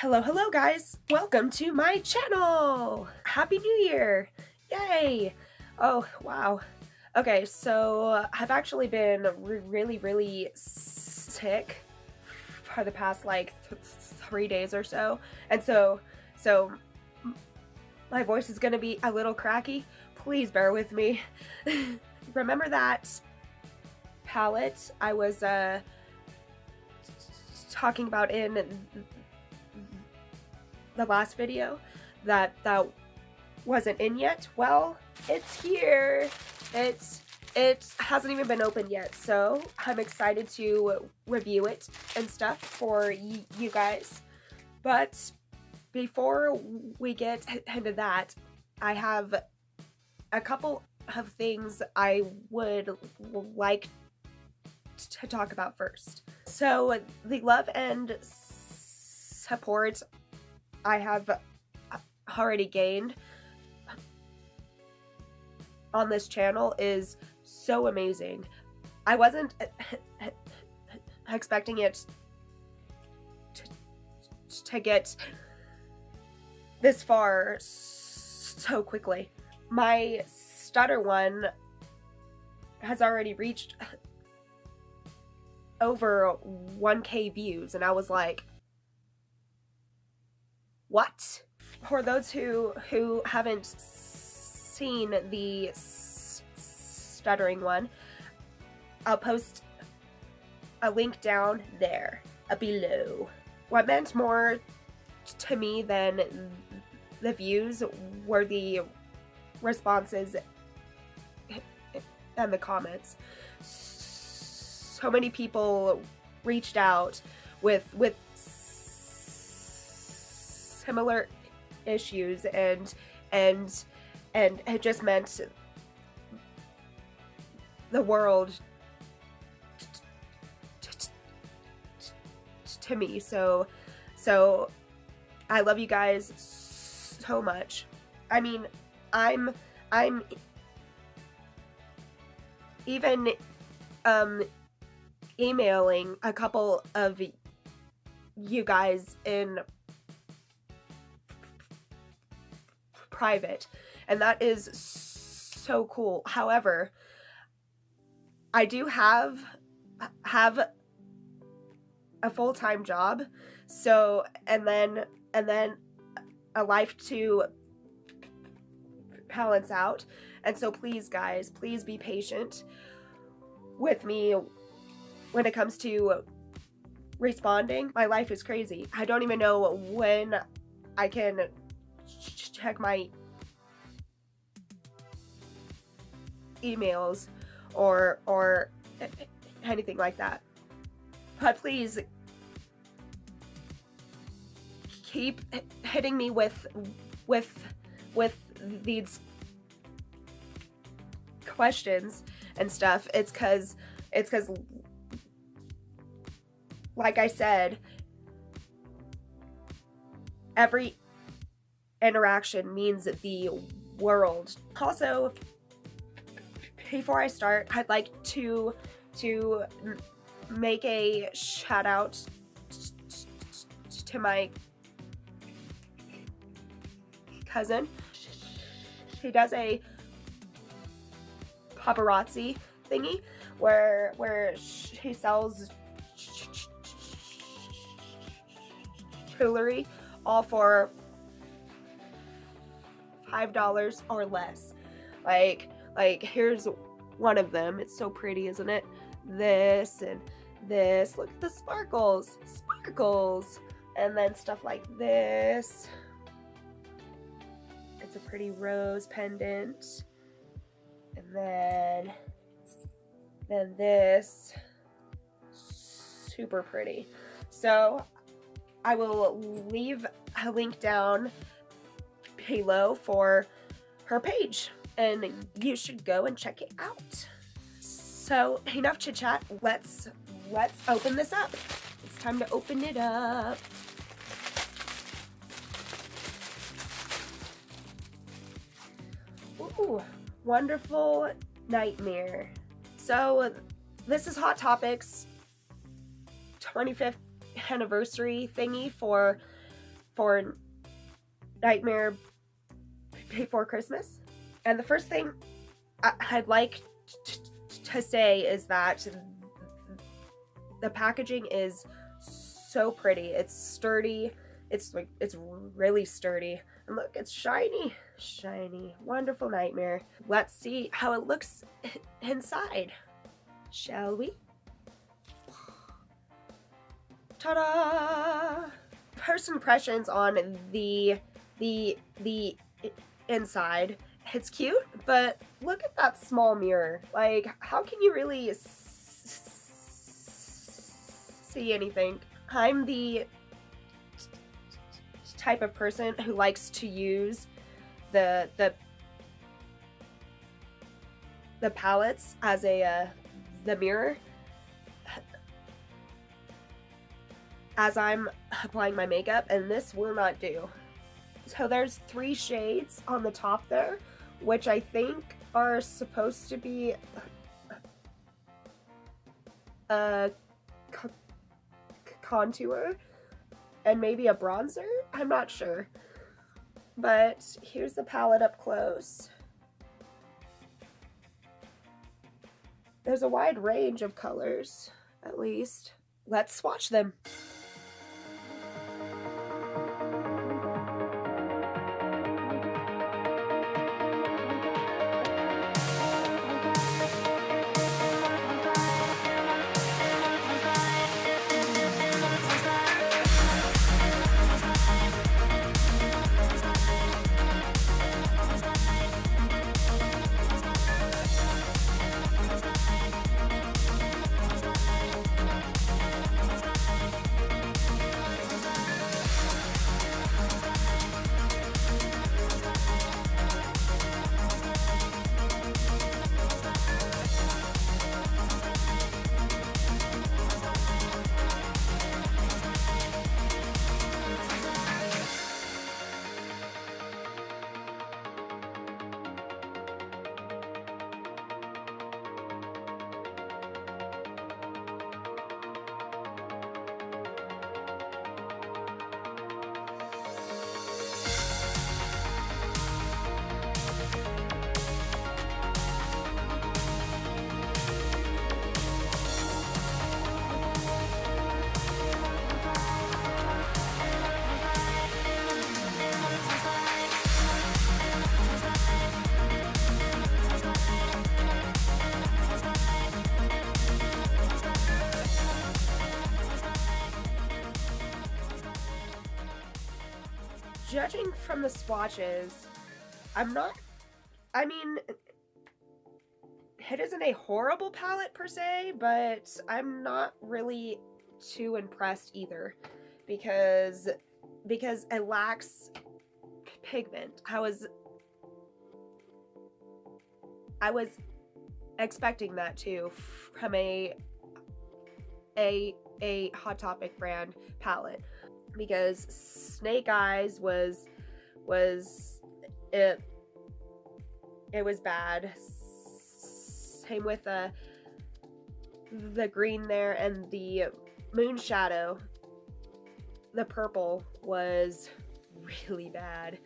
Hello guys! Welcome to my channel! Happy New Year! Yay! Oh, wow. Okay, so I've actually been really sick for the past like 3 days or so. And so my voice is gonna be a little cracky. Please bear with me. Remember that palette I was talking about in the last video that wasn't in yet? Well, it's here. It hasn't even been opened yet, so I'm excited to review it and stuff for you guys. But before we get into that, I have a couple of things I would like to talk about first. So the love and support I have already gained on this channel is so amazing. I wasn't expecting it to get this far so quickly. My stutter one has already reached over 1K views, and I was like, what? For those who haven't seen the stuttering one, I'll post a link down there below. What meant more to me than the views were the responses and the comments. So many people reached out with similar issues, and it just meant the world to me. So I love you guys so much. I mean, I'm even emailing a couple of you guys in private, and that is so cool. However, I do have a full-time job, so and then a life to balance out, and so please guys, please be patient with me when it comes to responding. My life is crazy. I don't even know when I can check my emails or anything like that. But please keep hitting me with these questions and stuff. It's cause like I said, every interaction means the world. Also, before I start, I'd like to make a shout out to my cousin. She does a paparazzi thingy where she sells jewelry, all for $5 or less. Like here's one of them. It's so pretty, isn't it? This and this. Look at the sparkles, and then stuff like this. It's a pretty rose pendant, and then this, super pretty. So I will leave a link down below for her page, and you should go and check it out. So enough chit chat. Let's open this up. It's time to open it up. Ooh, Wonderful Nightmare. So this is Hot Topics 25th anniversary thingy for for Nightmare Before Christmas. And the first thing I'd like to say is that the packaging is so pretty. It's sturdy. It's really sturdy. And look, it's shiny. Shiny. Wonderful Nightmare. Let's see how it looks inside. Shall we? Ta-da! First impressions on the inside. It's cute, but look at that small mirror. Like, how can you really see anything? I'm the type of person who likes to use the palettes as a the mirror as I'm applying my makeup, and this will not do. So there's 3 shades on the top there, which I think are supposed to be a contour and maybe a bronzer. I'm not sure. But here's the palette up close. There's a wide range of colors, at least. Let's swatch them. Judging from the swatches, I mean, it isn't a horrible palette per se, but I'm not really too impressed either because it lacks pigment. I was expecting that too from a Hot Topic brand palette, because Snake Eyes was it was bad. Same with the green there, and the Moon Shadow, the purple, was really bad.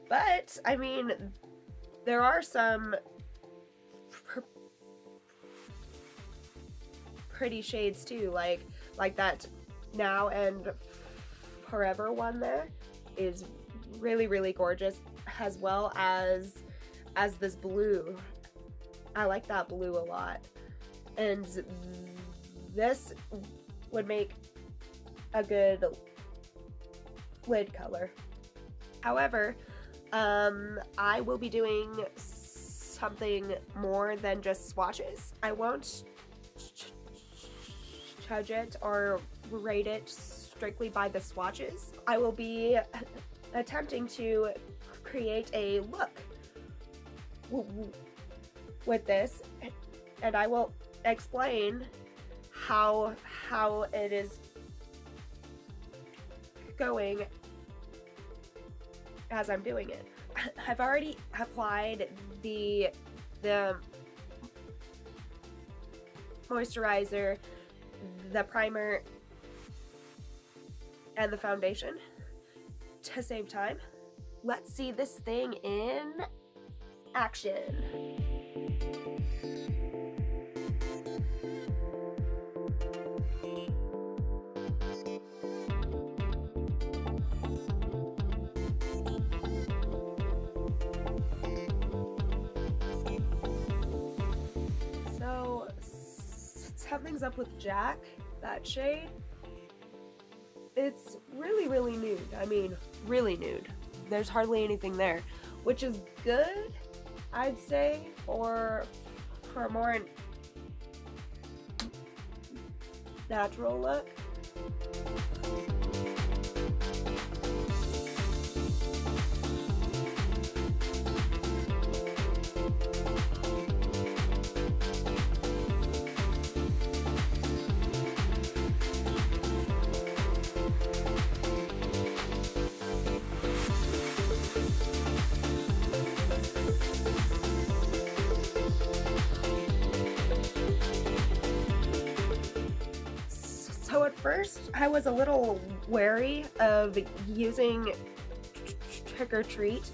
But I mean, there are some pretty shades too, like that Now and Forever one there is really gorgeous, as well as this blue. I like that blue a lot, and this would make a good lid color. However, I will be doing something more than just swatches. I won't judge it or rate it strictly by the swatches. I will be attempting to create a look with this, and I will explain how it is going as I'm doing it. I've already applied the moisturizer, the primer, and the foundation to save time, let's see this thing in action. So something's up with Jack, that shade. It's really nude. I mean, really nude. There's hardly anything there, which is good, I'd say, for a more natural look. So at first, I was a little wary of using Trick or Treat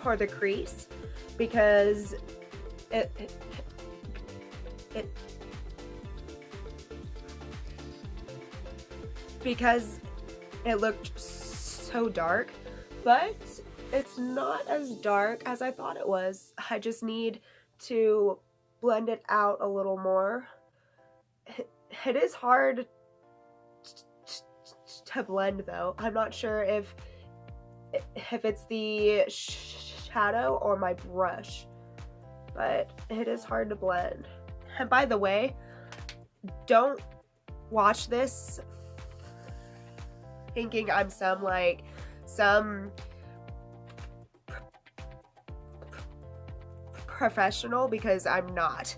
for the crease because it because it looked so dark, but it's not as dark as I thought it was. I just need to blend it out a little more. It is hard to blend though. I'm not sure if it's the shadow or my brush, but it is hard to blend. And by the way, don't watch this thinking I'm some professional, because I'm not.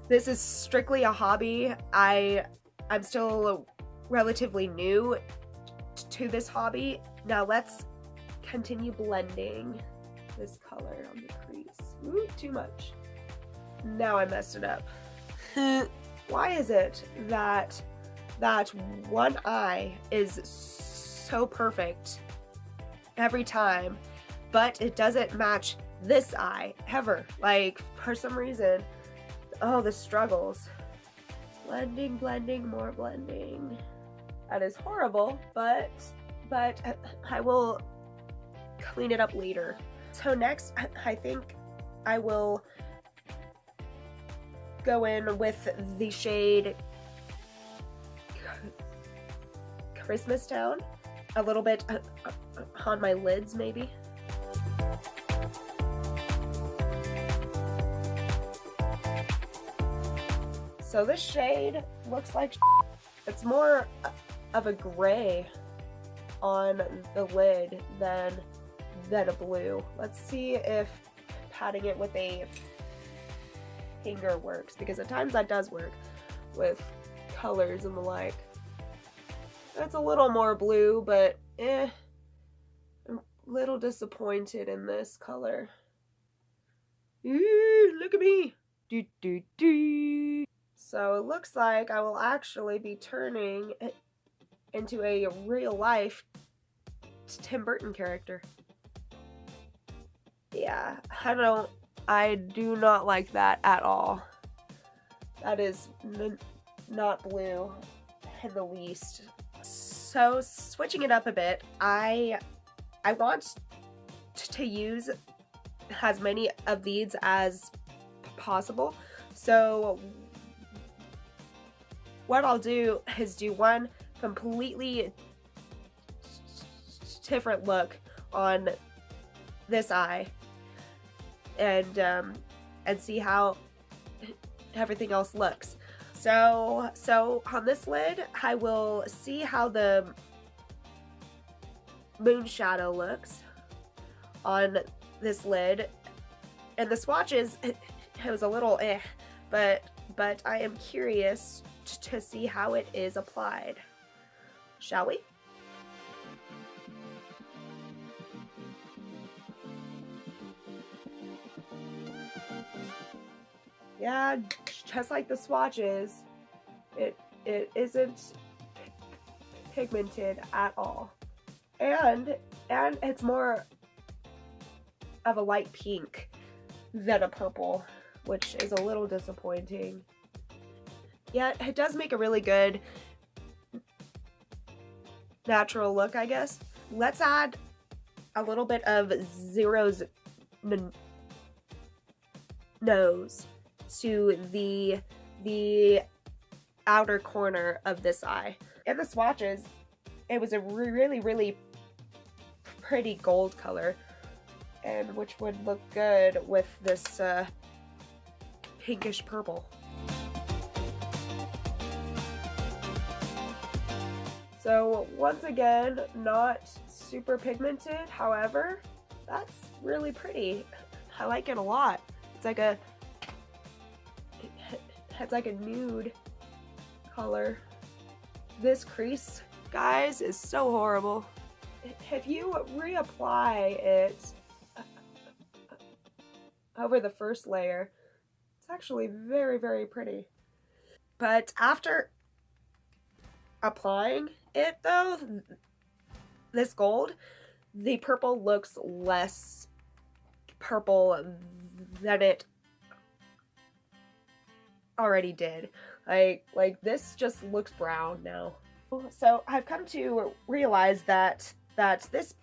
This is strictly a hobby. I'm still relatively new to this hobby. Now let's continue blending this color on the crease. Ooh, too much. Now I messed it up. Why is it that one eye is so perfect every time, but it doesn't match this eye ever? Like, for some reason, oh, the struggles. Blending, more blending. That is horrible, but I will clean it up later. So next, I think I will go in with the shade Christmas Town, a little bit on my lids maybe. So this shade looks like it's more of a gray on the lid than a blue. Let's see if patting it with a finger works, because at times that does work with colors and the like. That's a little more blue, but I'm a little disappointed in this color. Ooh, look at me. So it looks like I will actually be turning it into a real life Tim Burton character. Yeah, I do not like that at all. That is not blue in the least. So switching it up a bit, I want to use as many of these as possible. So what I'll do is do one completely different look on this eye, and see how everything else looks. So on this lid, I will see how the moon shadow looks on this lid. And the swatches, it was a little but I am curious to see how it is applied. Shall we? Yeah, just like the swatches, it isn't pigmented at all. and it's more of a light pink than a purple, which is a little disappointing. Yet it does make a really good natural look, I guess. Let's add a little bit of Zero's nose to the outer corner of this eye. In the swatches, it was a really pretty gold color, and which would look good with this pinkish purple. So once again, not super pigmented, however, that's really pretty. I like it a lot. It's like a nude color. This crease, guys, is so horrible. If you reapply it over the first layer, it's actually very pretty. But after applying it though, this gold, the purple looks less purple than it already did. Like this just looks brown now. So I've come to realize that this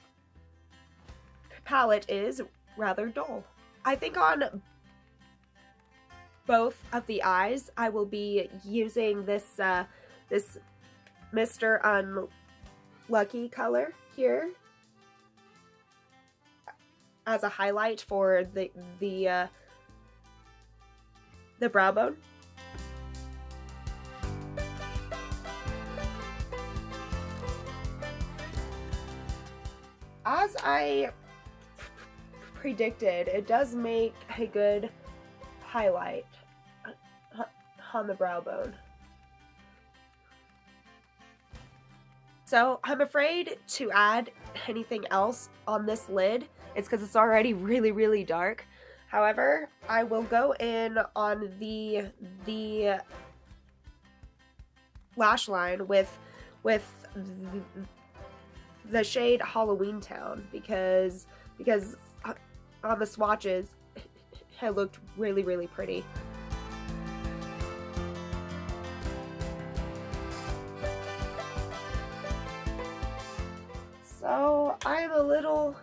palette is rather dull. I think on both of the eyes I will be using this this Mr. Unlucky color here as a highlight for the brow bone. As I predicted, it does make a good highlight on the brow bone. So I'm afraid to add anything else on this lid. It's because it's already really dark. However, I will go in on the lash line with the shade Halloween Town because on the swatches it looked really pretty. So I'm a little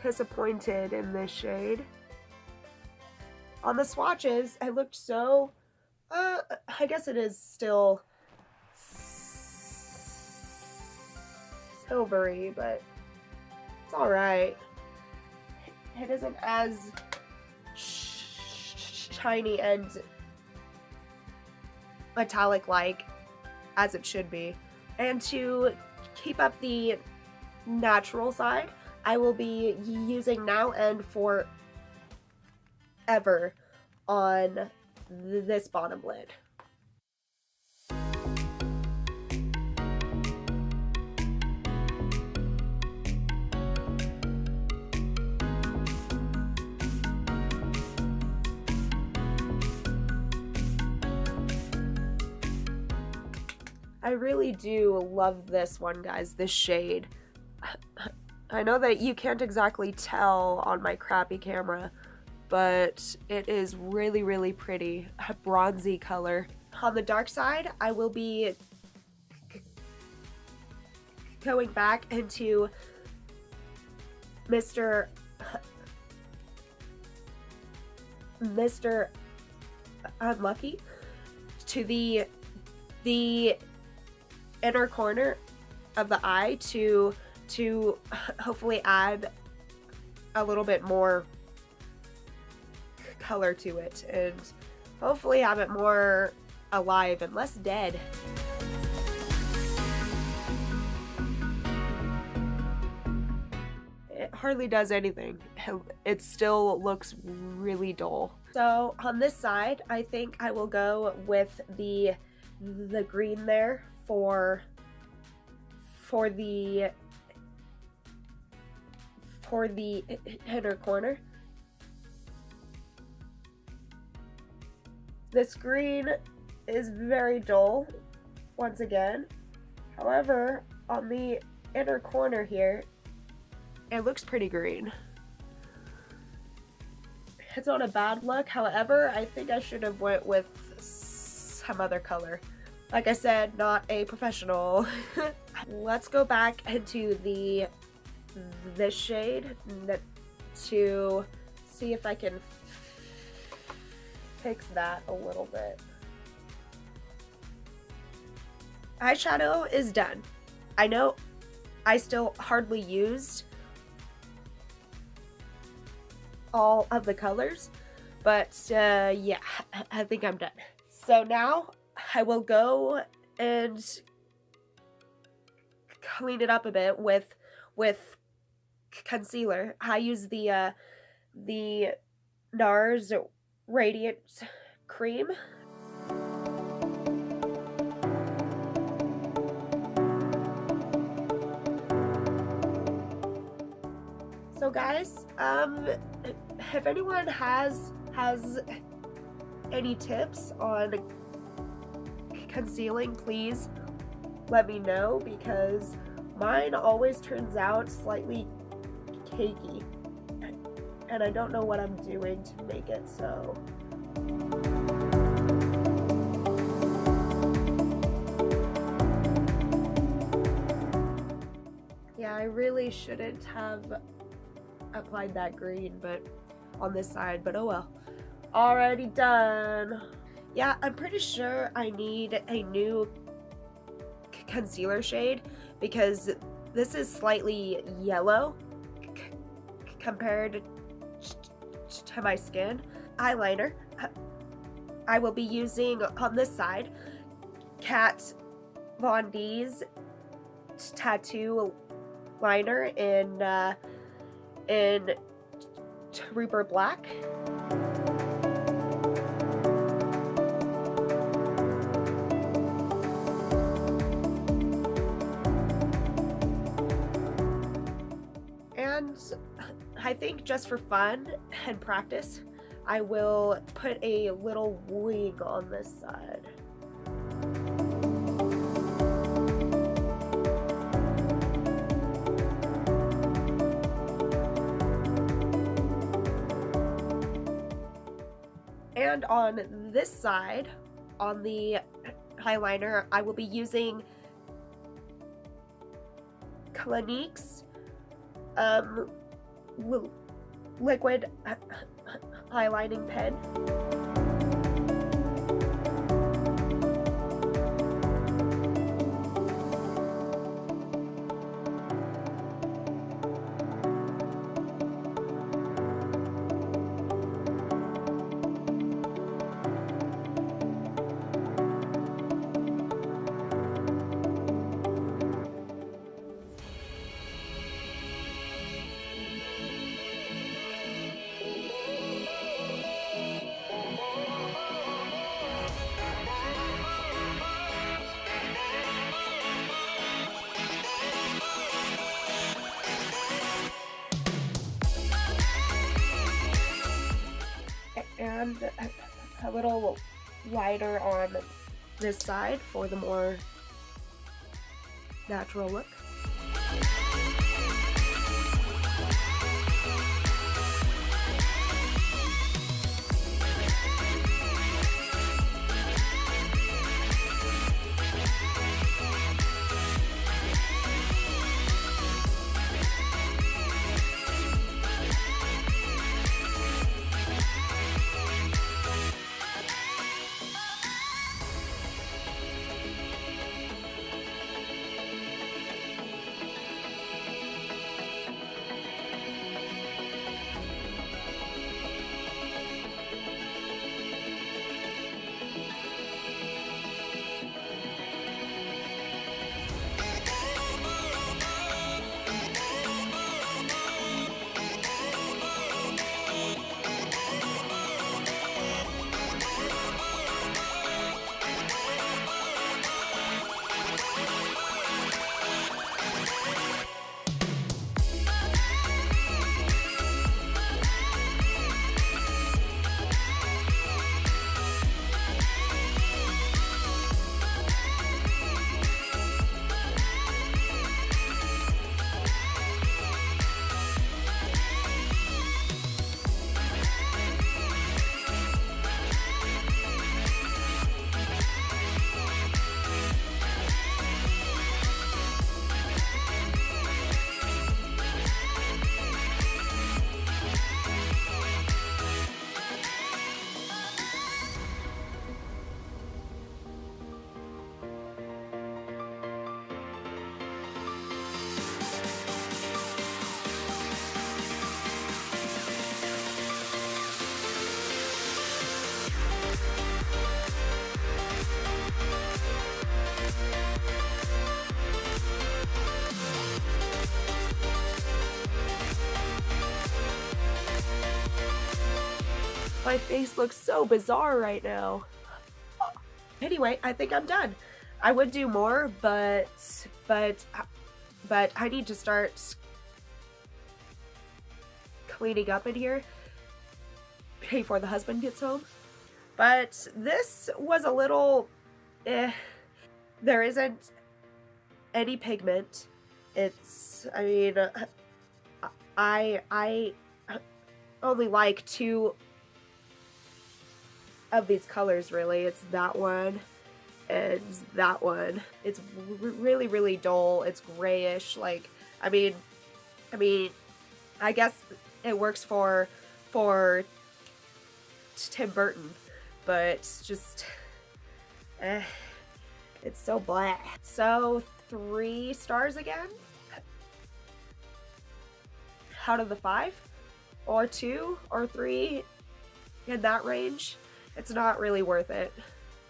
disappointed in this shade. On the swatches, it looked so, I guess it is still silvery, but it's alright. It isn't as shiny and metallic-like as it should be. And to keep up the natural side, I will be using Now and Forever on this bottom lid. I really do love this one, guys, this shade. I know that you can't exactly tell on my crappy camera, but it is really pretty, a bronzy color. On the dark side, I will be going back into Mr. Unlucky to the inner corner of the eye to hopefully add a little bit more color to it and hopefully have it more alive and less dead. It hardly does anything. It still looks really dull. So on this side, I think I will go with the green there for the inner corner. This green is very dull once again. However, on the inner corner here, it looks pretty green. It's not a bad look. However, I think I should have went with some other color. Like I said, not a professional. Let's go back into this shade to see if I can fix that a little bit. Eyeshadow is done. I know I still hardly used all of the colors, but yeah, I think I'm done. So now I will go and clean it up a bit with concealer. I use the NARS Radiant Cream. So guys, if anyone has any tips on concealing, please let me know, because mine always turns out slightly cakey, and I don't know what I'm doing to make it so. Yeah, I really shouldn't have applied that green but on this side, but oh well. Already done. Yeah, I'm pretty sure I need a new concealer shade, because this is slightly yellow compared to my skin. Eyeliner, I will be using on this side Kat Von D's tattoo liner in Trooper Black. And I think just for fun and practice, I will put a little wing on this side. And on this side, on the eyeliner, I will be using Clinique's liquid eyelining pen. And a little lighter on this side for the more natural look. My face looks so bizarre right now. Anyway, I think I'm done. I would do more, but I need to start cleaning up in here before the husband gets home. But this was a little there isn't any pigment. It's, I mean, I only like two of these colors really. It's that one and that one. It's really, really dull. It's grayish. Like, I mean, I guess it works for Tim Burton, but it's just, it's so blah. So 3 stars again out of the 5, or 2 or 3 in that range. It's not really worth it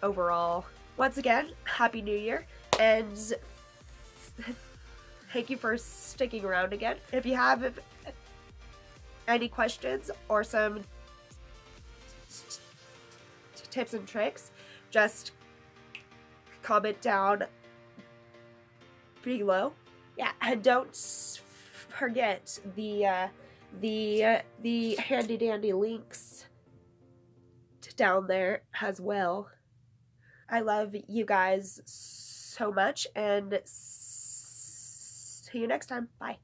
overall. Once again, Happy New Year, and thank you for sticking around again. If you have any questions or some tips and tricks, just comment down below. Yeah, and don't forget the handy dandy links down there as well. I love you guys so much, and see you next time. Bye.